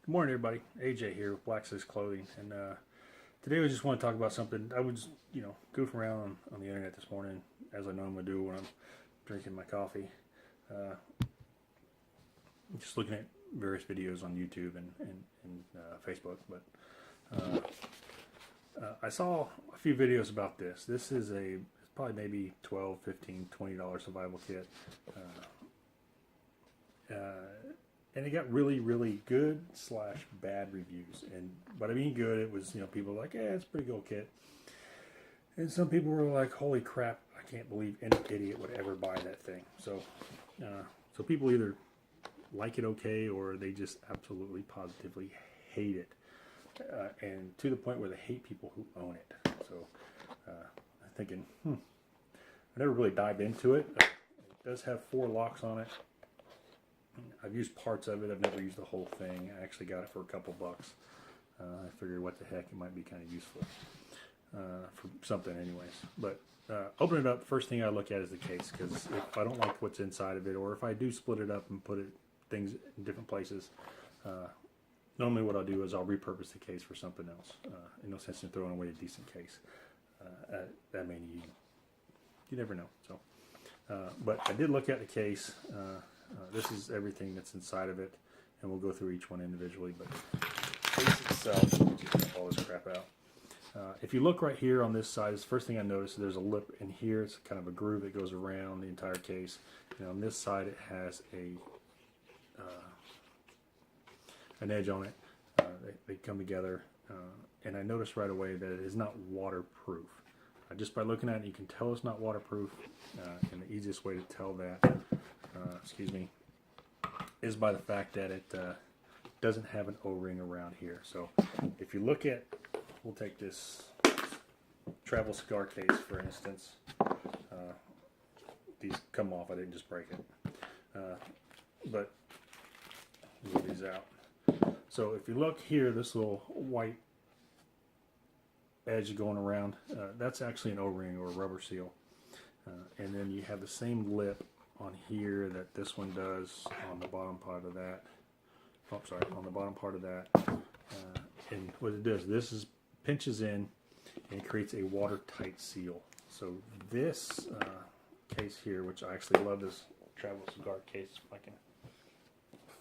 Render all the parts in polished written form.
Good morning, everybody. AJ here with Black Six Clothing, and today we just want to talk about something. I was, goofing around on the internet this morning, as I normally do when I'm drinking my coffee, uh, just looking at various videos on YouTube and Facebook. But I saw a few videos about this. This is it's probably maybe $12, $15, $20 survival kit. And it got really, really good / bad reviews. And but I mean good, it was, people were like, yeah, it's a pretty good kit. And some people were like, holy crap, I can't believe any idiot would ever buy that thing. So people either like it okay, or they just absolutely positively hate it, and to the point where they hate people who own it. So I'm thinking, I never really dived into it. It does have 4 locks on it. I've used parts of it. I've never used the whole thing. I actually got it for a couple bucks. I figured, what the heck, it might be kind of useful for something anyways. But open it up, the first thing I look at is the case, because if I don't like what's inside of it, or if I do split it up and put things in different places, normally what I'll do is I'll repurpose the case for something else. No sense in throwing away a decent case. That may need, you never know. So, but I did look at the case. This is everything that's inside of it, and we'll go through each one individually. But the case itself, just dump all this crap out. If you look right here on this side, the first thing I noticed, there's a lip in here. It's kind of a groove that goes around the entire case. And on this side, it has an edge on it. They come together, and I noticed right away that it is not waterproof. Just by looking at it, you can tell it's not waterproof, and the easiest way to tell that, is by the fact that it doesn't have an O-ring around here. So if you look at, we'll take this travel cigar case for instance. These come off, I didn't just break it. But move these out. So if you look here, this little white edge going around, that's actually an O-ring or a rubber seal. And then you have the same lip on here that this one does on the bottom part of that. Oh, sorry, on the bottom part of that. And what it does, this pinches in and creates a watertight seal. So this case here, which I actually love this travel cigar case. If I can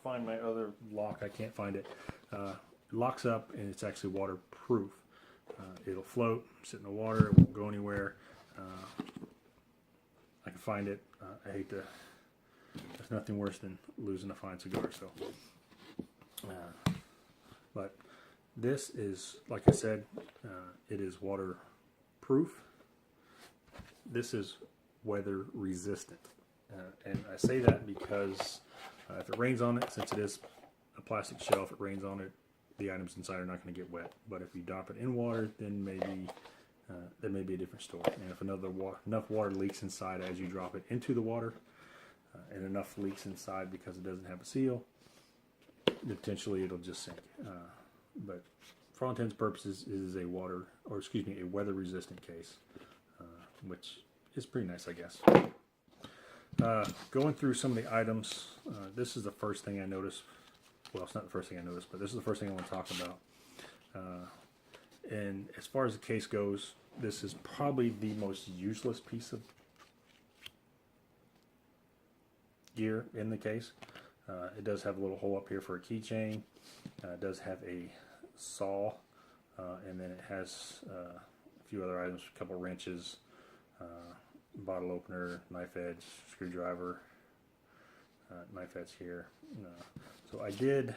find my other lock, I can't find it. Locks up, and it's actually waterproof. It'll float, sit in the water, it won't go anywhere. I can find it. I hate to. There's nothing worse than losing a fine cigar. So, but this is, like I said, it is waterproof. This is weather resistant, and I say that because if it rains on it, since it is a plastic shell, if it rains on it, the items inside are not going to get wet. But if you drop it in water, then maybe that may be a different story. And if enough water leaks inside as you drop it into the water, and enough leaks inside because it doesn't have a seal, potentially it'll just sink. But for all intents and purposes, it is a weather resistant case, which is pretty nice, I guess. Going through some of the items, this is the first thing I noticed. Well, it's not the first thing I noticed, but this is the first thing I want to talk about. And as far as the case goes, this is probably the most useless piece of gear in the case. It does have a little hole up here for a keychain. It does have a saw, and then it has a few other items, a couple wrenches, bottle opener, knife edge, screwdriver, knife edge here. So I did,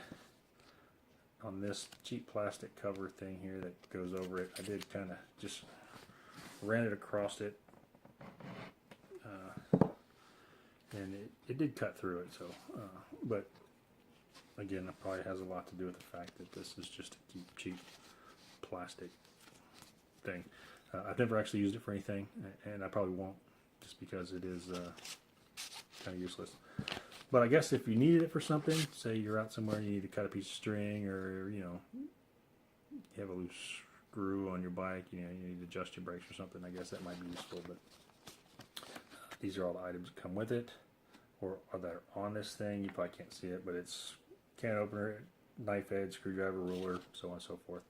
on this cheap plastic cover thing here that goes over it, I did kind of just ran it across it, and it did cut through it. So, but again, it probably has a lot to do with the fact that this is just a cheap plastic thing. I've never actually used it for anything, and I probably won't, just because it is kind of useless. But I guess if you needed it for something, say you're out somewhere and you need to cut a piece of string, or you have a loose screw on your bike, you need to adjust your brakes or something, I guess that might be useful. But these are all the items that come with it, or that are on this thing. You probably can't see it, but it's can opener, knife edge, screwdriver, ruler, so on and so forth.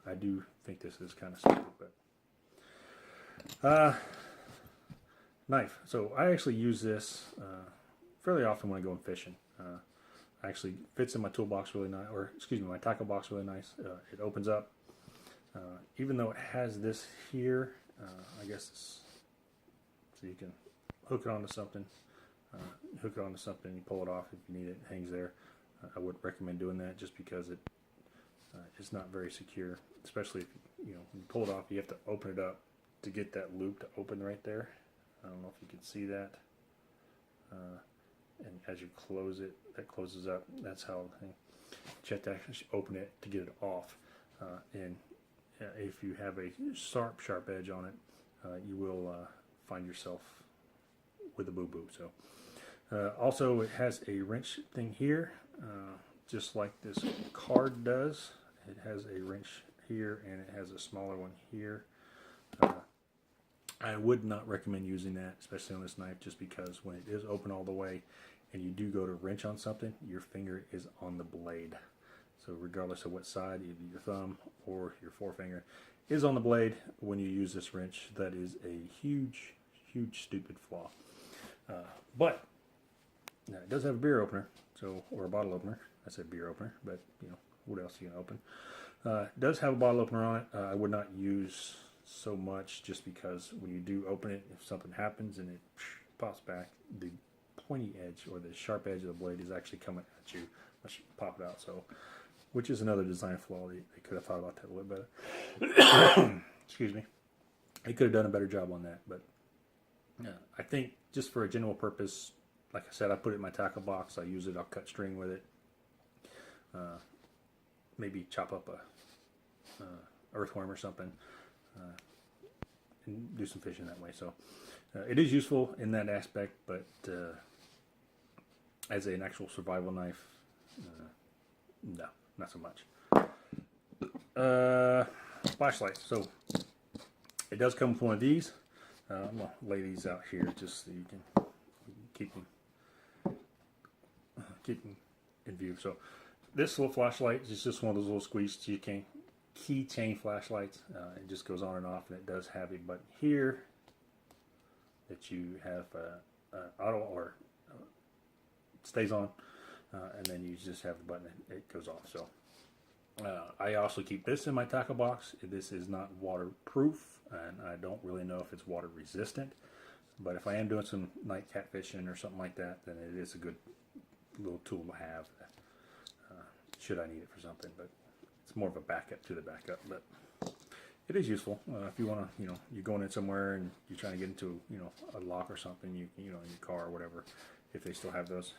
I do think this is kind of stupid, but knife. So I actually use this fairly often when I go fishing. Actually fits in my toolbox really nice, or excuse me, my tackle box really nice. It opens up. Even though it has this here, I guess so you can hook it onto something. You pull it off if you need it. It hangs there. I wouldn't recommend doing that just because it's not very secure, especially if when you pull it off, you have to open it up to get that loop to open right there. I don't know if you can see that. And as you close it, that closes up. That's how you have to actually open it to get it off. And if you have a sharp edge on it, you will find yourself with a boo-boo. So also it has a wrench thing here, just like this card does. It has a wrench here and it has a smaller one here. I would not recommend using that, especially on this knife, just because when it is open all the way and you do go to wrench on something, your finger is on the blade. So regardless of what side, either your thumb or your forefinger is on the blade when you use this wrench. That is a huge stupid flaw. But now it does have a beer opener, or a bottle opener. I said beer opener, but what else are you gonna open? It does have a bottle opener on it. I would not use so much, just because when you do open it, if something happens and it pops back, the pointy edge or the sharp edge of the blade is actually coming at you once you pop it out. So, which is another design flaw. They could have thought about that a little better. Excuse me. They could have done a better job on that, but I think just for a general purpose, like I said, I put it in my tackle box. I use it. I'll cut string with it. Maybe chop up a earthworm or something, and do some fishing that way. So it is useful in that aspect, but as an actual survival knife, no, not so much. Flashlight. So it does come with one of these. I'm gonna lay these out here just so you can keep them in view. So this little flashlight is just one of those little squeeze keychain flashlights. It just goes on and off, and it does have a button here that you have auto or stays on, and then you just have the button and it goes off. So I also keep this in my tackle box. This is not waterproof, and I don't really know if it's water resistant, but if I am doing some night catfishing or something like that, then it is a good little tool to have, should I need it for something. But it's more of a backup to the backup, but it is useful. If you want to, you're going in somewhere and you're trying to get into, a lock or something, in your car or whatever, if they still have those,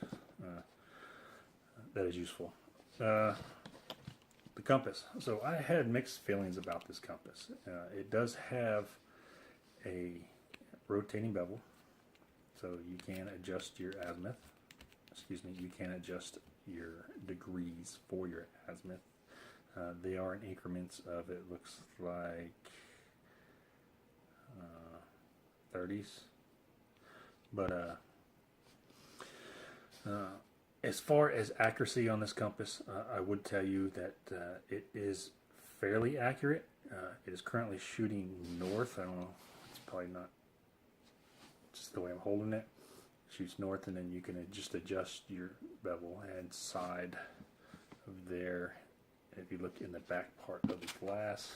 that is useful. The compass. So I had mixed feelings about this compass. It does have a rotating bevel, so you can adjust your azimuth. Excuse me, you can adjust your degrees for your azimuth. They are in increments of, it looks like 30s, but as far as accuracy on this compass, I would tell you that it is fairly accurate. It is currently shooting north. I don't know, it's probably not just the way I'm holding it. It shoots north, and then you can just adjust your bevel and side of there. If you look in the back part of the glass,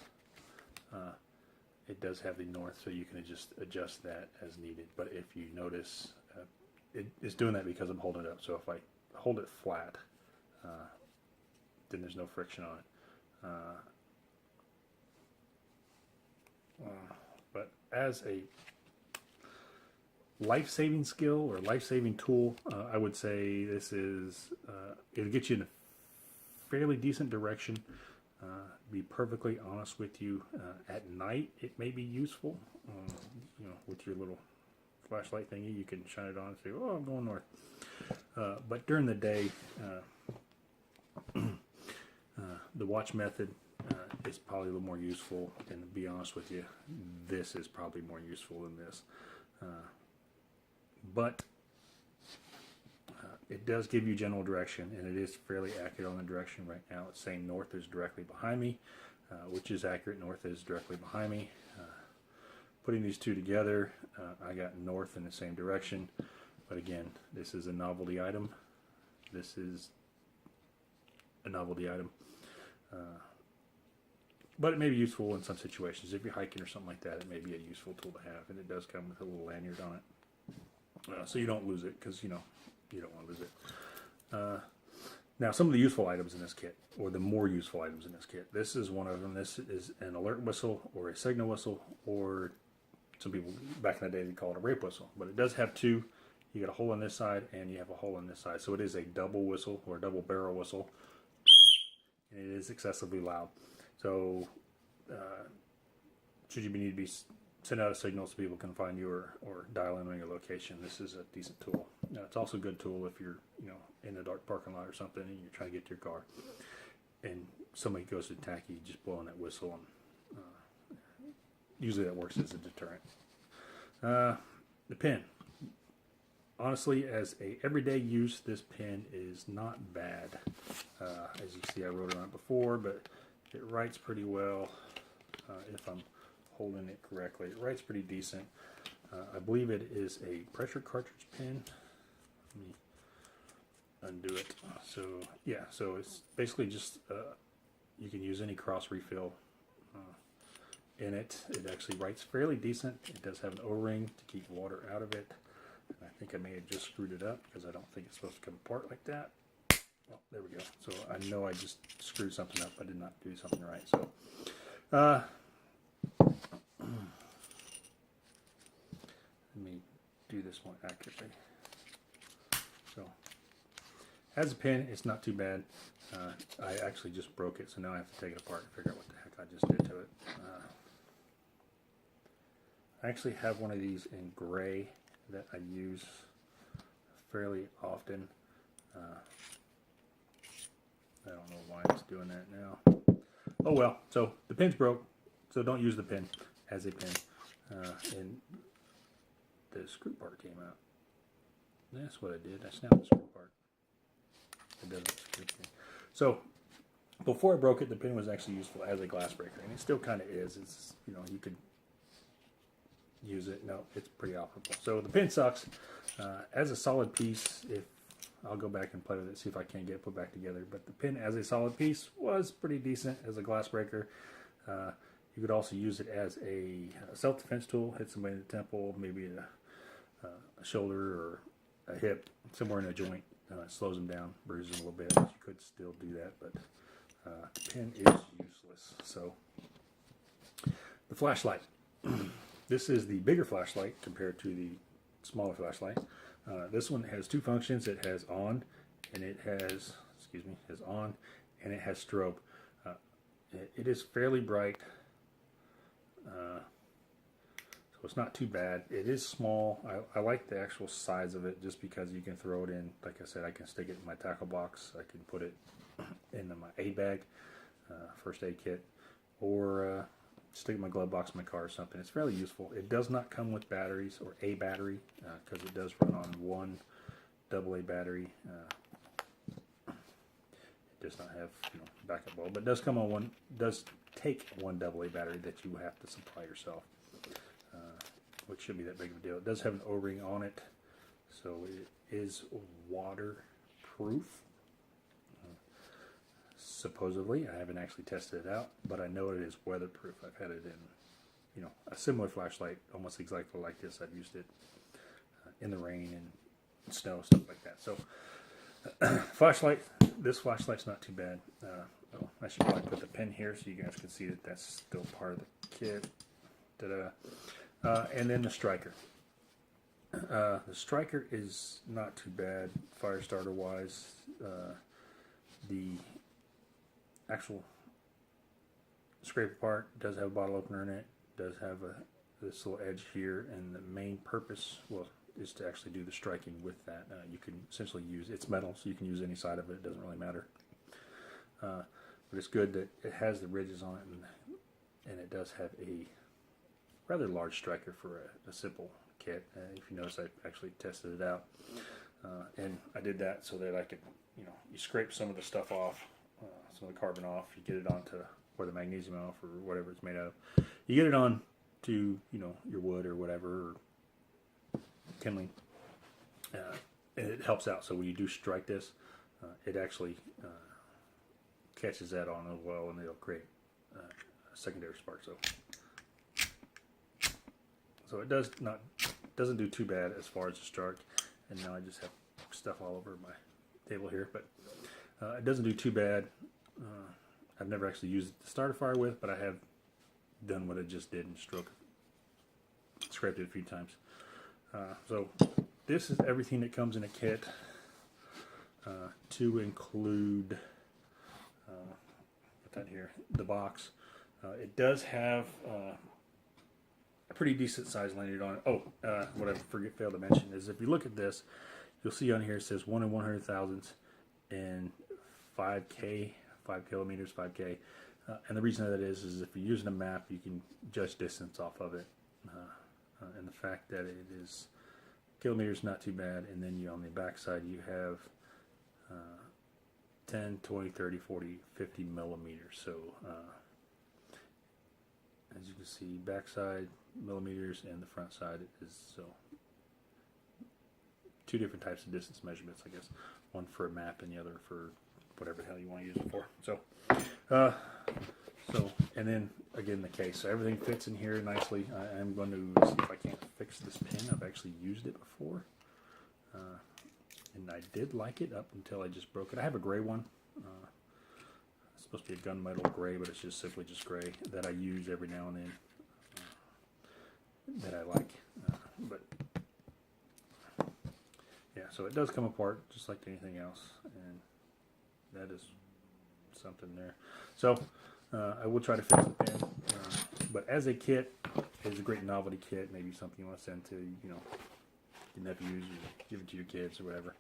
it does have the north, so you can just adjust that as needed. But if you notice, it's doing that because I'm holding it up. So if I hold it flat, then there's no friction on it. But as a life-saving skill or life-saving tool, I would say this is, it'll get you in a fairly decent direction. Be perfectly honest with you, at night it may be useful. With your little flashlight thingy, you can shine it on and say, "Oh, I'm going north." But during the day, the watch method is probably a little more useful. And to be honest with you, this is probably more useful than this. But It does give you general direction, and it is fairly accurate on the direction. Right now it's saying north is directly behind me, which is accurate. North is directly behind me. Putting these two together, I got north in the same direction, but again, this is a novelty item. This is a novelty item. But it may be useful in some situations. If you're hiking or something like that, it may be a useful tool to have, and it does come with a little lanyard on it. So you don't lose it, because, you know, you don't want to lose it. Now, some of the useful items in this kit, or the more useful items in this kit, this is one of them. This is an alert whistle, or a signal whistle, or some people back in the day they call it a rape whistle. But it does have two. You got a hole on this side, and you have a hole on this side. So it is a double whistle, or a double barrel whistle, and it is excessively loud. So should you need to be send out a signal so people can find you, or dial in on your location, this is a decent tool. Now, it's also a good tool if you're, you know, in a dark parking lot or something and you're trying to get to your car and somebody goes to attack you, just blow on that whistle, and usually that works as a deterrent. The pin, honestly, as a everyday use, this pin is not bad. As you see, I wrote on it before, but it writes pretty well. If I'm holding it correctly, it writes pretty decent. I believe it is a pressure cartridge pin. Let me undo it. So yeah, so it's basically just you can use any cross refill in it. It actually writes fairly decent. It does have an O-ring to keep water out of it. And I think I may have just screwed it up, because I don't think it's supposed to come apart like that. Oh, there we go. So I know I just screwed something up. I did not do something right. So let me do this one accurately. So as a pin, it's not too bad. I actually just broke it, so now I have to take it apart and figure out what the heck I just did to it. I actually have one of these in gray that I use fairly often. I don't know why it's doing that now. Oh well, so the pin's broke, so don't use the pin as a pin. And the screw part came out. That's what I did. I snapped the screw part. It doesn't screw thing. So before I broke it, the pin was actually useful as a glass breaker, and it still kind of is. It's, you know, you could use it. No, it's pretty operable. So the pin sucks. As a solid piece, if I'll go back and play with it, see if I can get it put back together. But the pin as a solid piece was pretty decent as a glass breaker. You could also use it as a self-defense tool. Hit somebody in the temple, maybe a shoulder or a hip, somewhere in a joint. It slows them down, bruises them a little bit. You could still do that, but the pin is useless. So the flashlight. This is the bigger flashlight compared to the smaller flashlight. This one has two functions. It has on, and it has, has on, and it has strobe. It is fairly bright, so it's not too bad. It is small. I like the actual size of it, just because you can throw it in. Like I said, I can stick it in my tackle box. I can put it in my aid bag, first aid kit, or stick it in my glove box in my car or something. It's fairly useful. It does not come with batteries, or a battery, because it does run on one AA battery. It does not have, you know, backup bulb, but it does come on one. Does take one AA battery that you have to supply yourself, which shouldn't be that big of a deal. It does have an O-ring on it, so it is waterproof. Supposedly, I haven't actually tested it out, but I know it is weatherproof. I've had it in, you know, a similar flashlight, almost exactly like this. I've used it in the rain and snow, stuff like that. So, flashlight. This flashlight's not too bad. I should probably put the pin here so you guys can see that that's still part of the kit. And then the striker. The striker is not too bad, fire starter wise. The actual scraper part does have a bottle opener in it, does have this little edge here, and the main purpose, well, is to actually do the striking with that. You can essentially use, it's metal, so you can use any side of it, it doesn't really matter. But it's good that it has the ridges on it, and it does have a rather large striker for a simple kit. If you notice, I actually tested it out. And I did that so that I could, you scrape some of the stuff off, some of the carbon off, you get it onto, or the magnesium off, or whatever it's made of. You get it on to, your wood or whatever, or kindling. And it helps out. So when you do strike this, it actually catches that on as well, and it'll create a secondary spark. So it doesn't do too bad as far as the strike. And now I just have stuff all over my table here, but it doesn't do too bad. I've never actually used it to start a fire with, but I have done what it just did and scraped it a few times. So this is everything that comes in a kit, to include, put that here, the box. It does have a pretty decent size lanyard on it. Oh, what I failed to mention is if you look at this, you'll see on here it says 1 in 100,000 and 5K, 5 kilometers, 5K. And the reason that is if you're using a map, you can judge distance off of it. And the fact that it is kilometers, not too bad. And then on the back side, you have 10, 20, 30, 40, 50 millimeters. So as you can see, back side millimeters and the front side is so two different types of distance measurements, I guess. One for a map and the other for whatever the hell you want to use it for. So and then again the case. So everything fits in here nicely. I am going to see if I can't fix this pin. I've actually used it before, and I did like it up until I just broke it. I have a gray one. It's supposed to be a gunmetal gray, but it's just simply just gray that I use every now and then. That I like, but yeah, so it does come apart just like anything else, and that is something there. So I will try to fix the pin, but as a kit, it's a great novelty kit. Maybe something you want to send to your nephews, or give it to your kids or whatever.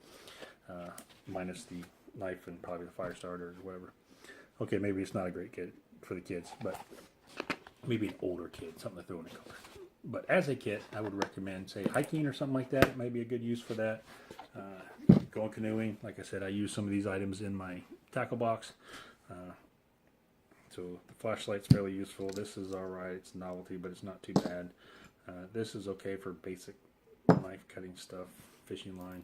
Minus the knife and probably the fire starter or whatever. Okay, maybe it's not a great kit for the kids, but maybe an older kid, something to throw in a car. But as a kit, I would recommend, say, hiking or something like that. It might be a good use for that. Going canoeing, like I said, I use some of these items in my tackle box. So the flashlight's fairly useful. This is alright. It's novelty, but it's not too bad. This is okay for basic knife cutting stuff, fishing line.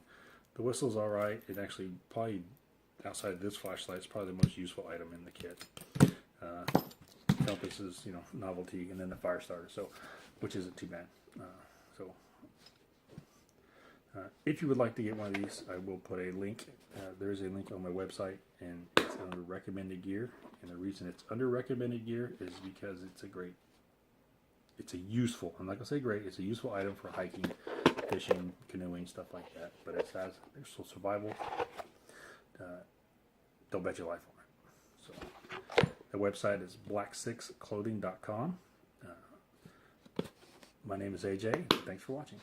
The whistle's alright. It actually probably, outside of this flashlight, is probably the most useful item in the kit. Compass is, novelty, and then the fire starter. So, which isn't too bad. If you would like to get one of these, I will put a link. There is a link on my website, and it's under recommended gear. And the reason it's under recommended gear is because it's a useful, I'm not going to say great, it's a useful item for hiking, fishing, canoeing, stuff like that. But it has so survival. Don't bet your life on it. So the website is black6clothing.com. My name is AJ. Thanks for watching.